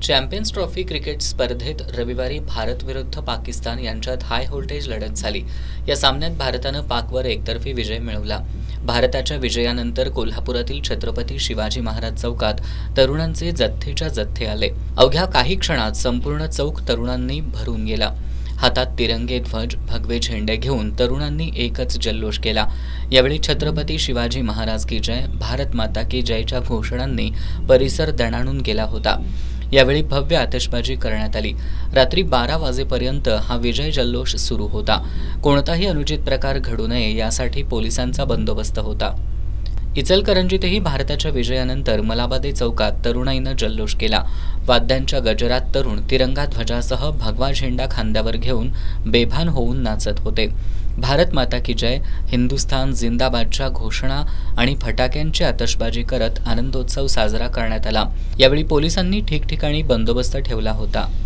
Champions trophy cricket स्पर्धेत रविवारी भारत विरुद्ध पाकिस्तान यांच्यात हाय व्होल्टेज लढत झाली। या सामन्यात भारतानं पाकवर एकतर्फी विजय मिळवला। भारताच्या विजयानंतर कोल्हापुरातील छत्रपती शिवाजी महाराज चौकात तरुणांचे जथ्थेच्या जथ्थे आले। अवघ्या काही क्षणात संपूर्ण चौक तरुणांनी भरून गेला। हातात तिरंगे ध्वज, भगवे झेंडे घेऊन तरुणांनी एकच जल्लोष केला। यावेळी छत्रपती शिवाजी महाराज की जय, भारत माता की जयच्या घोषणांनी परिसर दणाणून गेला होता। यावेळी भव्य आतिषबाजी करण्यात आली। रात्री 12 वाजेपर्यंत हा विजय जल्लोष सुरू होता। कोणताही अनुचित प्रकार घडू नये यासाठी पोलिसांचा बंदोबस्त होता। इचलकरंजीतही भारताच्या विजयानंतर मलाबादे चौकात तरुणाईनं जल्लोष केला। वाद्यांच्या गजरात तरुण तिरंगा ध्वजासह भगवा झेंडा खांद्यावर घेऊन बेभान होऊन नाचत होते। भारत माता की जय, हिंदुस्थान जिंदाबादच्या घोषणा आणि फटाक्यांची आतषबाजी करत आनंदोत्सव साजरा करण्यात आला। यावेळी पोलिसांनी ठिकठिकाणी बंदोबस्त ठेवला होता।